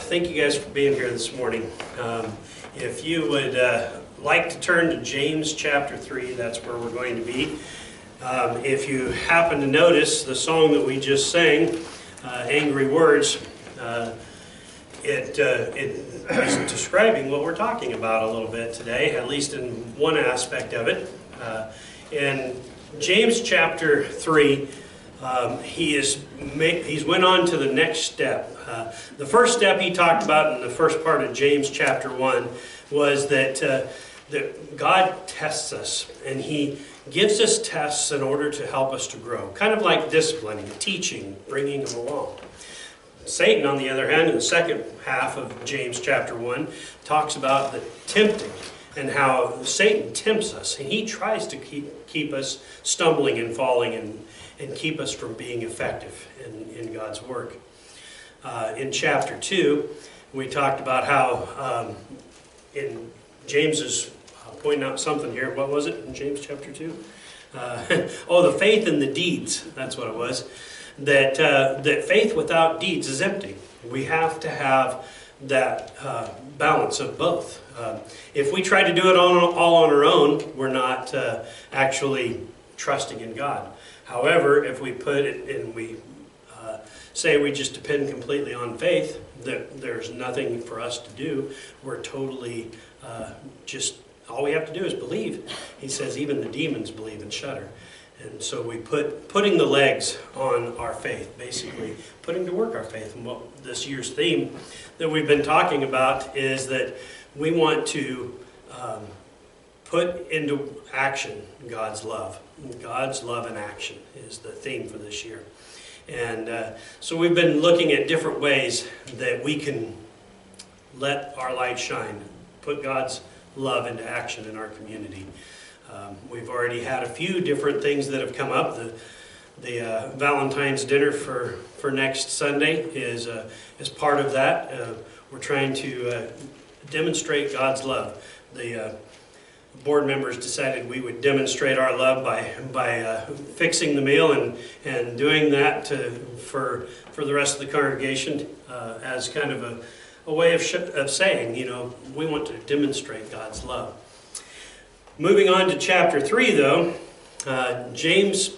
Thank you guys for being here this morning. If you would like to turn to James chapter 3, that's where we're going to be. If you happen to notice the song that we just sang, Angry Words, it is describing what we're talking about a little bit today, at least in one aspect of it. In James chapter 3, he's went on to the next step. The first step he talked about in the first part of James chapter 1 was that God tests us, and he gives us tests in order to help us to grow. Kind of like disciplining, teaching, bringing them along. Satan, on the other hand, in the second half of James chapter 1, talks about the tempting and how Satan tempts us, and he tries to keep us stumbling and falling and keep us from being effective in God's work. In chapter 2, we talked about how in James is pointing out something here. What was it in James chapter 2? The faith and the deeds. That's what it was. That faith without deeds is empty. We have to have that balance of both. If we try to do it all on our own, we're not actually trusting in God. However, if we put it and we say we just depend completely on faith, that there's nothing for us to do, we're totally just, all we have to do is believe. He says even the demons believe and shudder. And so we putting the legs on our faith, basically putting to work our faith. And what this year's theme that we've been talking about is that we want to put into action God's love. God's love in action is the theme for this year. And so we've been looking at different ways that we can let our light shine, put God's love into action in our community. We've already had a few different things that have come up. The Valentine's dinner for next Sunday is part of that. We're trying to demonstrate God's love. The board members decided we would demonstrate our love by fixing the meal and doing that for the rest of the congregation as kind of a way of saying, we want to demonstrate God's love. Moving on to chapter 3, though, James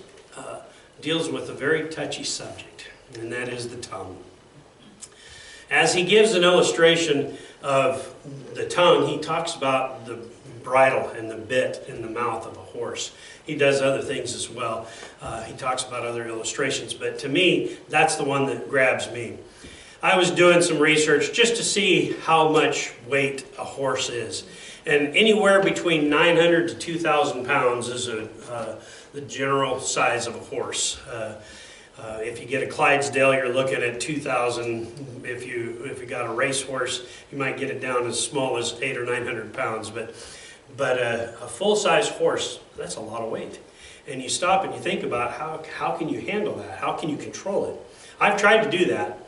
deals with a very touchy subject, and that is the tongue. As he gives an illustration of the tongue, he talks about the bridle and the bit in the mouth of a horse. He does other things as well. He talks about other illustrations, but to me, that's the one that grabs me. I was doing some research just to see how much weight a horse is. And anywhere between 900 to 2,000 pounds is the general size of a horse. If you get a Clydesdale, you're looking at 2,000. If you got a racehorse, you might get it down as small as 800 or 900 pounds. But a full-size horse, that's a lot of weight. And you stop and you think about how can you handle that? How can you control it? I've tried to do that.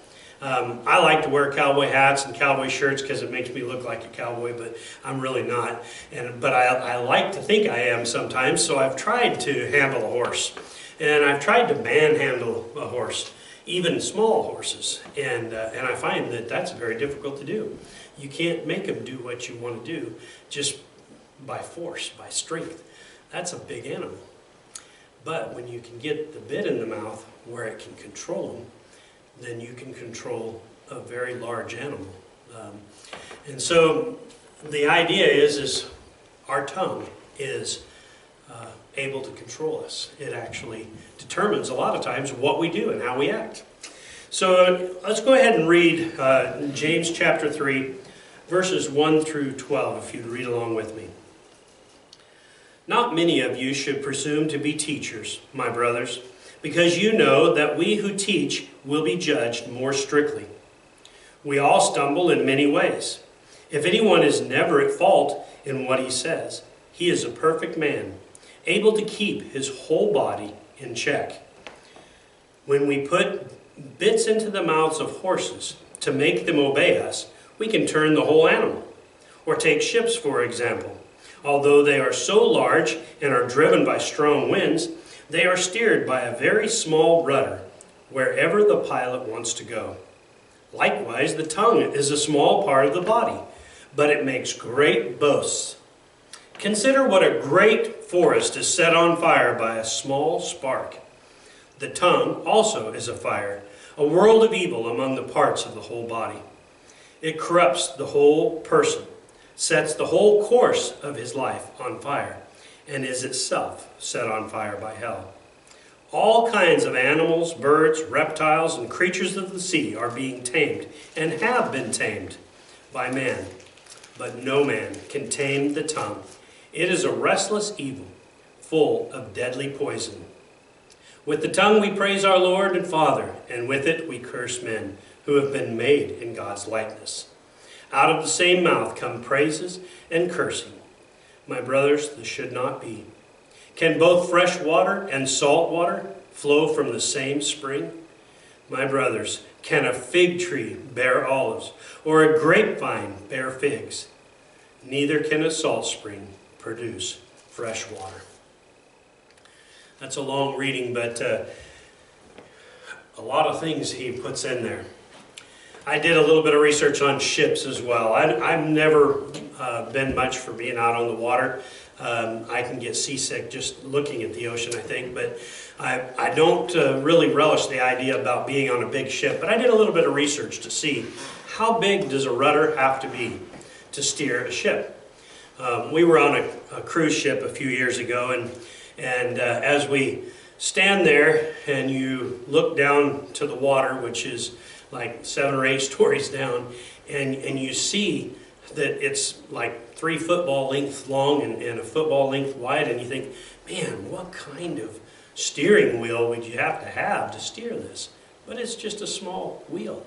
I like to wear cowboy hats and cowboy shirts because it makes me look like a cowboy, but I'm really not. But I like to think I am sometimes, so I've tried to handle a horse. And I've tried to manhandle a horse, even small horses. And I find that that's very difficult to do. You can't make them do what you want to do just by force, by strength. That's a big animal. But when you can get the bit in the mouth where it can control them, then you can control a very large animal. And so the idea is our tongue is able to control us. It actually determines a lot of times what we do and how we act. So let's go ahead and read James chapter 3, verses 1 through 12, if you'd read along with me. Not many of you should presume to be teachers, my brothers, because you know that we who teach will be judged more strictly. We all stumble in many ways. If anyone is never at fault in what he says, he is a perfect man, able to keep his whole body in check. When we put bits into the mouths of horses to make them obey us, we can turn the whole animal. Or take ships, for example. Although they are so large and are driven by strong winds, they are steered by a very small rudder wherever the pilot wants to go. Likewise, the tongue is a small part of the body, but it makes great boasts. Consider what a great forest is set on fire by a small spark. The tongue also is a fire, a world of evil among the parts of the whole body. It corrupts the whole person, sets the whole course of his life on fire, and is itself set on fire by hell. All kinds of animals, birds, reptiles, and creatures of the sea are being tamed and have been tamed by man. But no man can tame the tongue. It is a restless evil, full of deadly poison. With the tongue we praise our Lord and Father, and with it we curse men who have been made in God's likeness. Out of the same mouth come praises and cursing. My brothers, this should not be. Can both fresh water and salt water flow from the same spring? My brothers, can a fig tree bear olives, or a grapevine bear figs? Neither can a salt spring produce fresh water. That's a long reading, but a lot of things he puts in there. I did a little bit of research on ships as well. I've never been much for being out on the water. I can get seasick just looking at the ocean, I think, but I don't really relish the idea about being on a big ship. But I did a little bit of research to see how big does a rudder have to be to steer a ship. We were on a cruise ship a few years ago, and as we stand there and you look down to the water, which is like 7 or 8 stories down, and you see that it's like 3 football lengths long and a football length wide, and you think, man, what kind of steering wheel would you have to steer this? But it's just a small wheel.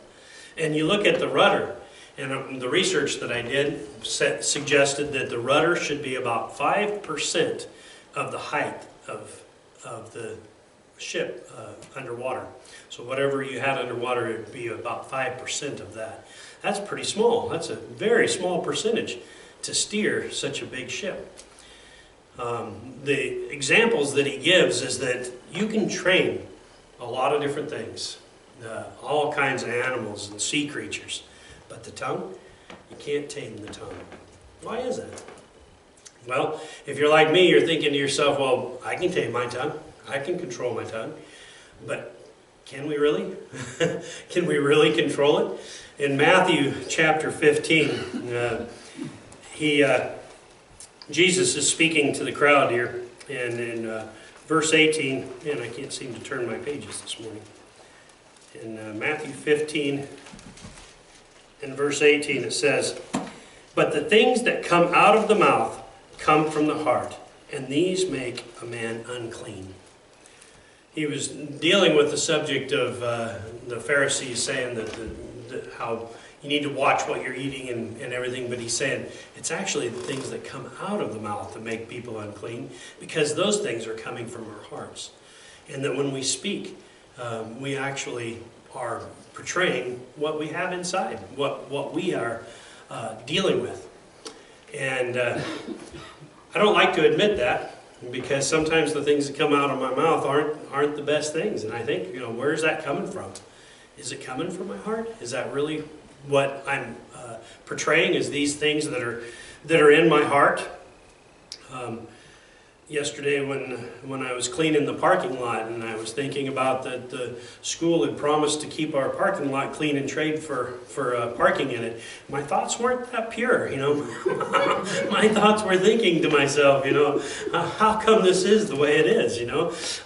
And you look at the rudder, and the research that I did suggested that the rudder should be about 5% of the height of the ship underwater. So whatever you had underwater, it would be about 5% of that. That's pretty small. That's a very small percentage to steer such a big ship. The examples that he gives is that you can train a lot of different things, all kinds of animals and sea creatures, but the tongue, you can't tame the tongue. Why is that? Well, if you're like me, you're thinking to yourself, well, I can tame my tongue. I can control my tongue. But can we really? Can we really control it? In Matthew chapter 15, Jesus is speaking to the crowd here. And in verse 18, and I can't seem to turn my pages this morning. In Matthew 15, in verse 18, it says, "But the things that come out of the mouth come from the heart, and these make a man unclean." He was dealing with the subject of the Pharisees saying that how you need to watch what you're eating and everything, but he's saying it's actually the things that come out of the mouth that make people unclean, because those things are coming from our hearts. And that when we speak, we actually are portraying what we have inside, what we are dealing with. And I don't like to admit that, because sometimes the things that come out of my mouth aren't the best things. And I think, where's that coming from? Is it coming from my heart? Is that really what I'm portraying? Is these things that are in my heart? Yesterday when I was cleaning the parking lot, and I was thinking about that the school had promised to keep our parking lot clean and trade for parking in it, my thoughts weren't that pure, My thoughts were thinking to myself, how come this is the way it is,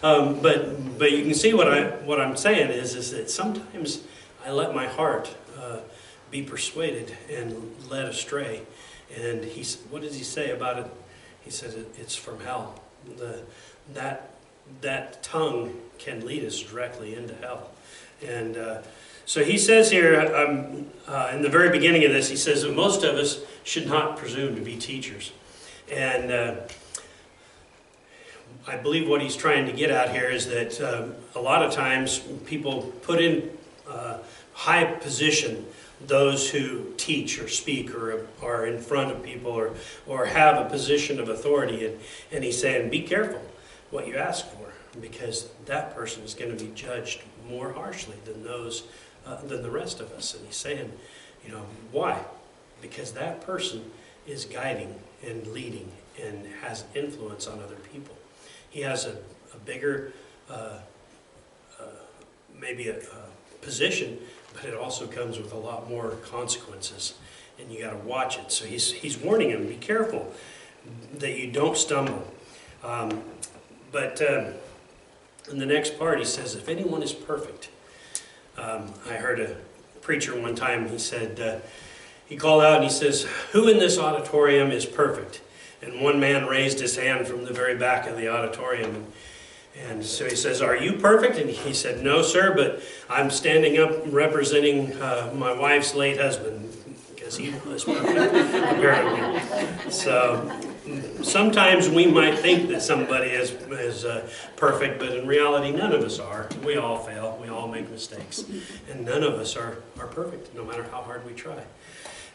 But you can see what I'm saying is that sometimes I let my heart be persuaded and led astray. And what does he say about it? He says it's from hell. That tongue can lead us directly into hell. And so he says here, in the very beginning of this, he says that most of us should not presume to be teachers. And I believe what he's trying to get at here is that a lot of times people put in high position those who teach or speak or are in front of people or have a position of authority. And he's saying, be careful what you ask for, because that person is going to be judged more harshly than those than the rest of us. And he's saying, you know, why? Because that person is guiding and leading and has influence on other people. He has a bigger, maybe a position, but it also comes with a lot more consequences, and you got to watch it. So he's warning him, be careful that you don't stumble. But in the next part, he says, if anyone is perfect. I heard a preacher one time, he said, he called out and he says, who in this auditorium is perfect? And one man raised his hand from the very back of the auditorium. And so he says, are you perfect? And he said, no, sir, but I'm standing up representing my wife's late husband, because he was perfect, apparently. So sometimes we might think that somebody is perfect, but in reality, none of us are. We all fail. We all make mistakes. And none of us are perfect, no matter how hard we try.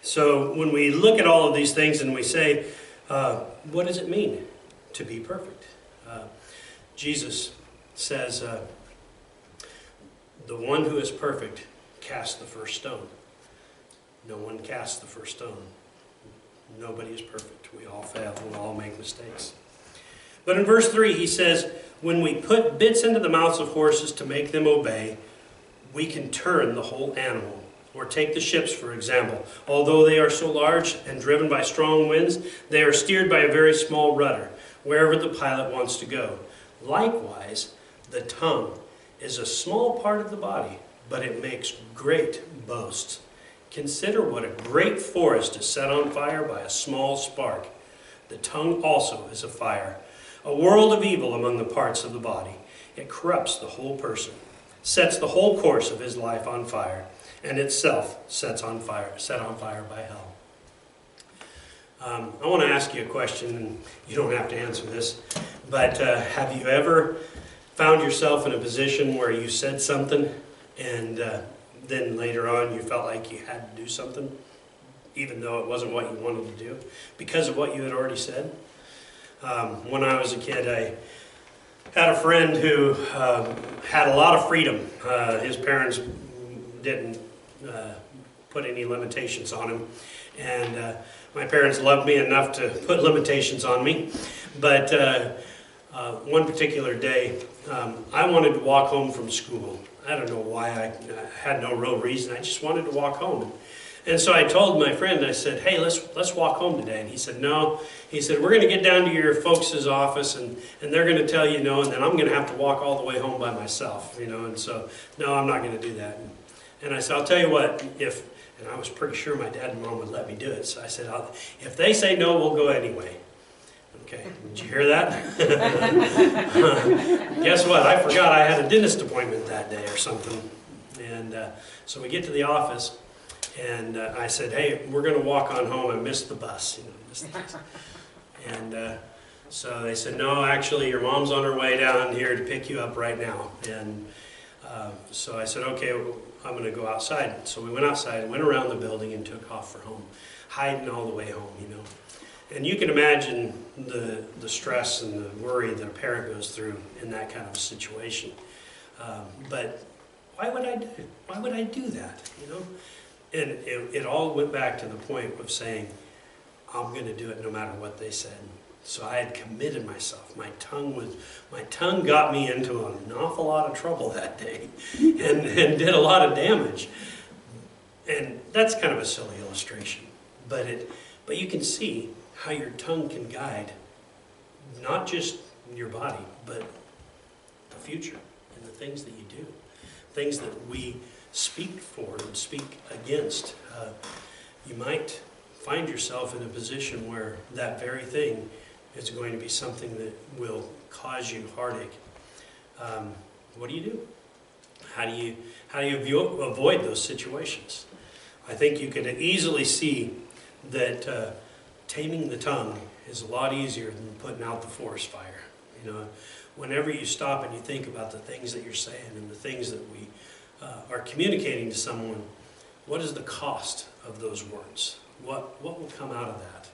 So when we look at all of these things and we say, what does it mean to be perfect? Jesus says, the one who is perfect casts the first stone. No one casts the first stone. Nobody is perfect. We all fail. We all make mistakes. But in verse 3, he says, when we put bits into the mouths of horses to make them obey, we can turn the whole animal. Or take the ships, for example. Although they are so large and driven by strong winds, they are steered by a very small rudder, wherever the pilot wants to go. Likewise, the tongue is a small part of the body, but it makes great boasts. Consider what a great forest is set on fire by a small spark. The tongue also is a fire, a world of evil among the parts of the body. It corrupts the whole person, sets the whole course of his life on fire, and itself set on fire by hell. I want to ask you a question, and you don't have to answer this, but have you ever found yourself in a position where you said something and then later on you felt like you had to do something, even though it wasn't what you wanted to do, because of what you had already said? When I was a kid, I had a friend who had a lot of freedom. His parents didn't put any limitations on him, and my parents loved me enough to put limitations on me. But one particular day, I wanted to walk home from school. I don't know why. I had no real reason. I just wanted to walk home. And so I told my friend, I said, hey, let's walk home today. And he said, no. He said, we're going to get down to your folks' office, and they're going to tell you no, and then I'm going to have to walk all the way home by myself, you know. And so, no, I'm not going to do that. And I said, I'll tell you what, and I was pretty sure my dad and mom would let me do it. So I said, if they say no, we'll go anyway. Okay, did you hear that? Guess what? I forgot I had a dentist appointment that day or something. And so we get to the office, and I said, hey, we're going to walk on home. I missed the bus. You know, missed the bus. And so they said, no, actually, your mom's on her way down here to pick you up right now. And so I said, okay, I'm going to go outside. So we went outside, went around the building, and took off for home, hiding all the way home, you know. And you can imagine the stress and the worry that a parent goes through in that kind of situation. But why would I do it? Why would I do that, you know? And it all went back to the point of saying, I'm going to do it no matter what they said. So I had committed myself. My tongue got me into an awful lot of trouble that day and did a lot of damage. And that's kind of a silly illustration. But you can see how your tongue can guide not just your body, but the future and the things that you do. Things that we speak for and speak against. You might find yourself in a position where that very thing is going to be something that will cause you heartache. What do you do? How do you avoid those situations? I think you could easily see that taming the tongue is a lot easier than putting out the forest fire. You know, whenever you stop and you think about the things that you're saying and the things that we are communicating to someone, what is the cost of those words? What will come out of that?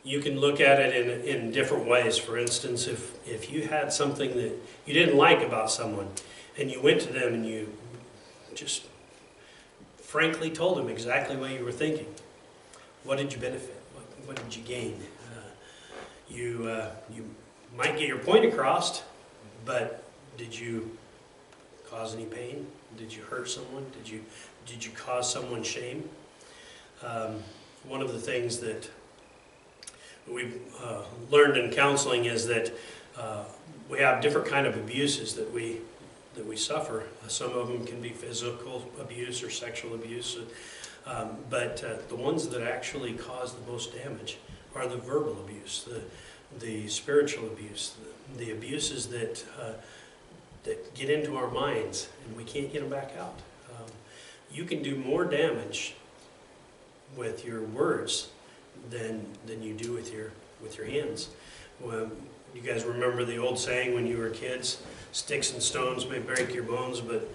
You can look at it in different ways. For instance, if you had something that you didn't like about someone, and you went to them and you just frankly told them exactly what you were thinking, what did you benefit? What did you gain? You might get your point across, but did you cause any pain? Did you hurt someone? Did you cause someone shame? One of the things that we've learned in counseling is that we have different kind of abuses that we suffer. Some of them can be physical abuse or sexual abuse, but the ones that actually cause the most damage are the verbal abuse, the spiritual abuse, the abuses that get into our minds and we can't get them back out. You can do more damage with your words than you do with your hands. You guys remember the old saying when you were kids, sticks and stones may break your bones, but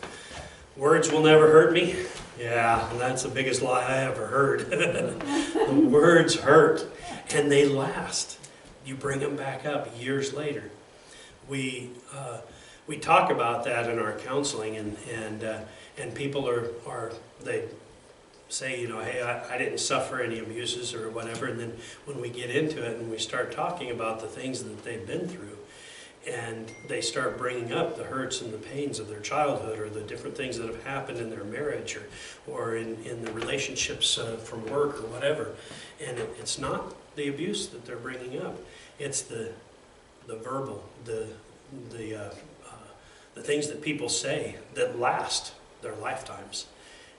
words will never hurt me? Yeah, that's the biggest lie I ever heard. The words hurt, and they last. You bring them back up years later. We talk about that in our counseling, and people they say, you know, hey, I didn't suffer any abuses or whatever, and then when we get into it and we start talking about the things that they've been through, and they start bringing up the hurts and the pains of their childhood or the different things that have happened in their marriage or in the relationships from work or whatever, and it's not the abuse that they're bringing up, it's the verbal, the things that people say that last their lifetimes.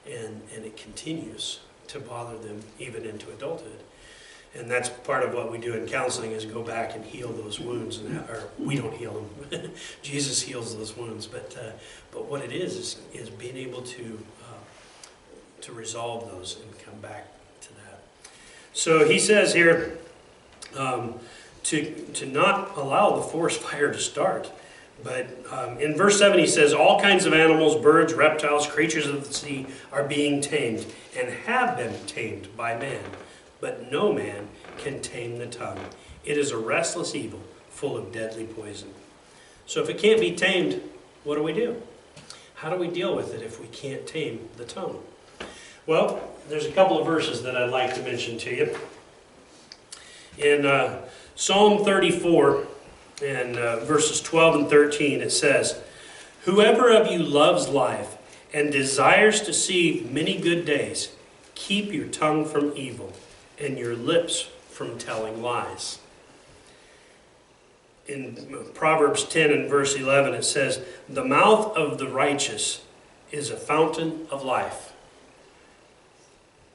And it continues to bother them even into adulthood. And that's part of what we do in counseling, is go back and heal those wounds. Or we don't heal them. Jesus heals those wounds. But what it is being able to resolve those and come back to that. So he says here to not allow the forest fire to start. But in verse 7 he says, all kinds of animals, birds, reptiles, creatures of the sea are being tamed and have been tamed by man. But no man can tame the tongue. It is a restless evil, full of deadly poison. So if it can't be tamed, what do? How do we deal with it if we can't tame the tongue? Well, there's a couple of verses that I'd like to mention to you. In Psalm 34, and verses 12 and 13, it says, whoever of you loves life and desires to see many good days, keep your tongue from evil and your lips from telling lies. In Proverbs 10 and verse 11, it says, the mouth of the righteous is a fountain of life.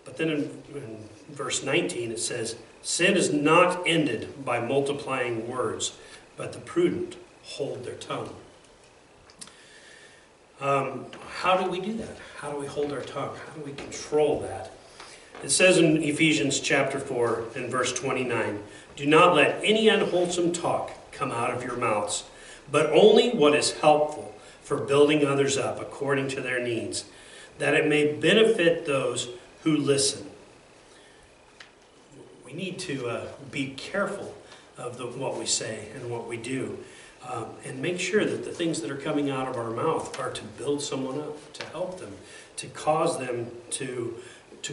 But then in verse 19, it says, sin is not ended by multiplying words, but the prudent hold their tongue. How do we do that? How do we hold our tongue? How do we control that? It says in Ephesians chapter 4 and verse 29, do not let any unwholesome talk come out of your mouths, but only what is helpful for building others up according to their needs, that it may benefit those who listen. We need to be careful of what we say and what we do, and make sure that the things that are coming out of our mouth are to build someone up, to help them, to cause them to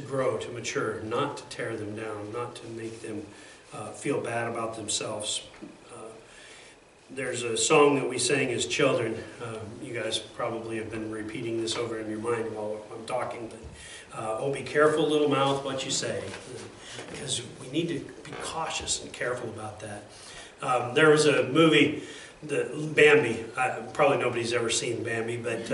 grow, to mature, not to tear them down, not to make them feel bad about themselves. There's a song that we sang as children. You guys probably have been repeating this over in your mind while I'm talking, but oh, be careful, little mouth, what you say. Because we need to be cautious and careful about that. There was a movie, Bambi. Probably nobody's ever seen Bambi, but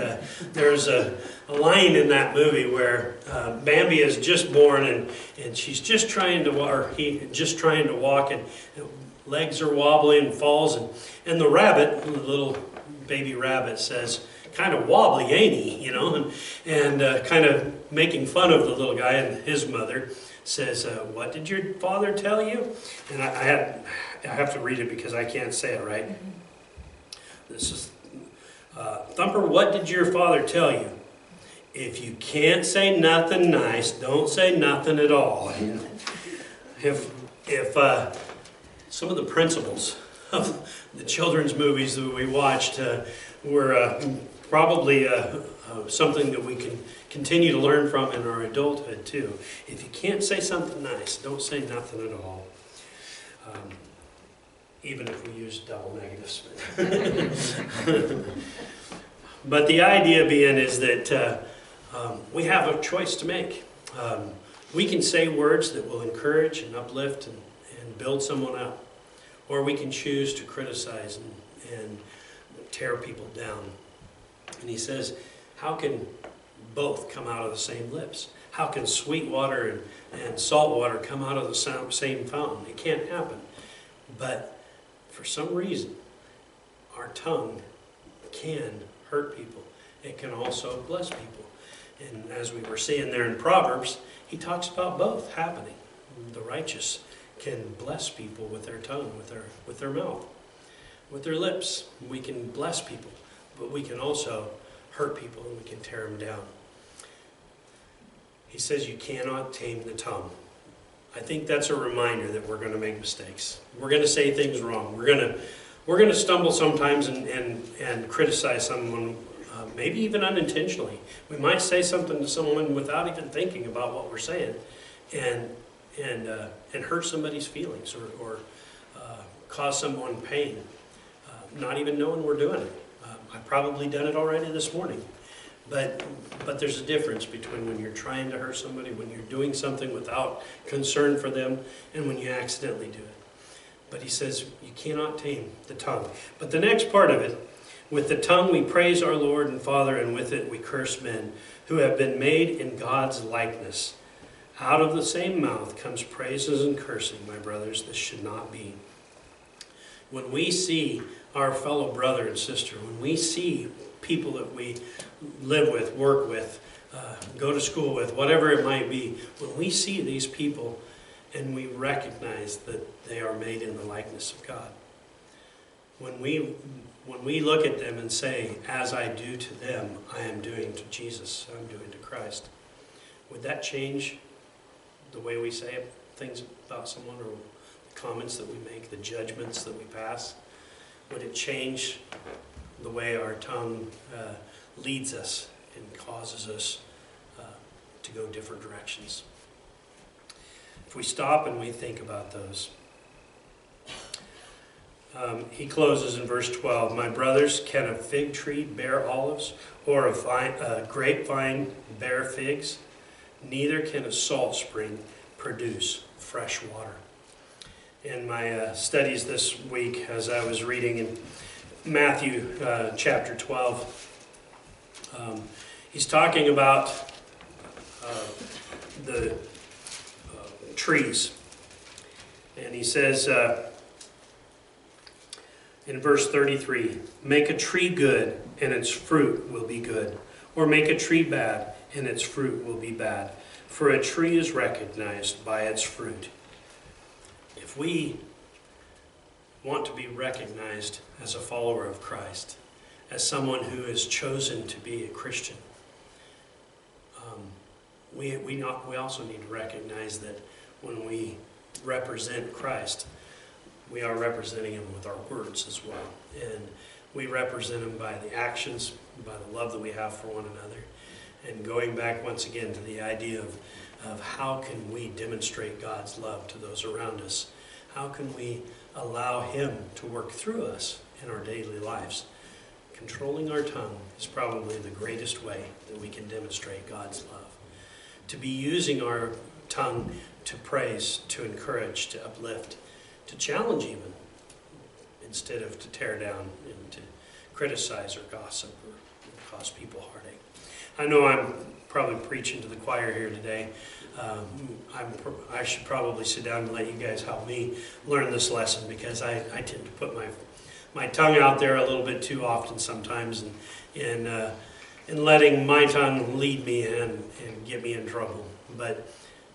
there's a line in that movie where Bambi is just born and she's just trying to walk, and legs are wobbly and falls, and the rabbit, the little baby rabbit, says, kind of wobbly, ain't he? You know, and kind of making fun of the little guy, and his mother says, what did your father tell you? And I have to read it because I can't say it right. This is, Thumper, what did your father tell you? If you can't say nothing nice, don't say nothing at all. if some of the principles of the children's movies that we watched were probably something that we can continue to learn from in our adulthood too. If you can't say something nice, don't say nothing at all. Even if we use double negatives. But the idea being is that we have a choice to make. We can say words that will encourage and uplift and build someone up. Or we can choose to criticize and tear people down. And he says, how can both come out of the same lips? How can sweet water and salt water come out of the same fountain? It can't happen. But for some reason, our tongue can hurt people. It can also bless people. And as we were seeing there in Proverbs, he talks about both happening. The righteous can bless people with their tongue, with their mouth, with their lips. We can bless people, but we can also hurt people and we can tear them down. He says you cannot tame the tongue. I think that's a reminder that we're going to make mistakes. We're going to say things wrong. We're going to stumble sometimes and criticize someone, maybe even unintentionally. We might say something to someone without even thinking about what we're saying, and hurt somebody's feelings or cause someone pain, not even knowing we're doing it. I've probably done it already this morning. But there's a difference between when you're trying to hurt somebody, when you're doing something without concern for them, and when you accidentally do it. But he says you cannot tame the tongue. But the next part of it, with the tongue we praise our Lord and Father, and with it we curse men who have been made in God's likeness. Out of the same mouth comes praises and cursing, my brothers. This should not be. When we see our fellow brother and sister, when we see people that we live with, work with, go to school with, whatever it might be, when we see these people and we recognize that they are made in the likeness of God, when we look at them and say, as I do to them, I am doing to Jesus, I'm doing to Christ, would that change the way we say things about someone, or the comments that we make, the judgments that we pass? Would it change the way our tongue leads us and causes us to go different directions? If we stop and we think about those. He closes in verse 12, my brothers, can a fig tree bear olives, or a grapevine bear figs? Neither can a salt spring produce fresh water. In my studies this week, as I was reading in Matthew chapter 12, he's talking about the trees. And he says in verse 33, make a tree good and its fruit will be good, or make a tree bad and its fruit will be bad. For a tree is recognized by its fruit. If we want to be recognized as a follower of Christ, as someone who is chosen to be a Christian, we also need to recognize that when we represent Christ, we are representing him with our words as well. And we represent him by the actions, by the love that we have for one another. And going back once again to the idea of how can we demonstrate God's love to those around us? How can we allow him to work through us in our daily lives? Controlling our tongue is probably the greatest way that we can demonstrate God's love. To be using our tongue to praise, to encourage, to uplift, to challenge even, instead of to tear down and to criticize or gossip or cause people heartache. I know I'm probably preaching to the choir here today. I should probably sit down and let you guys help me learn this lesson, because I tend to put my tongue out there a little bit too often sometimes, and letting my tongue lead me and get me in trouble. But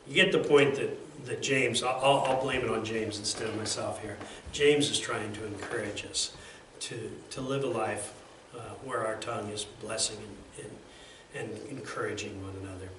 you get the point that James, I'll blame it on James instead of myself here. James is trying to encourage us to live a life where our tongue is blessing and encouraging one another.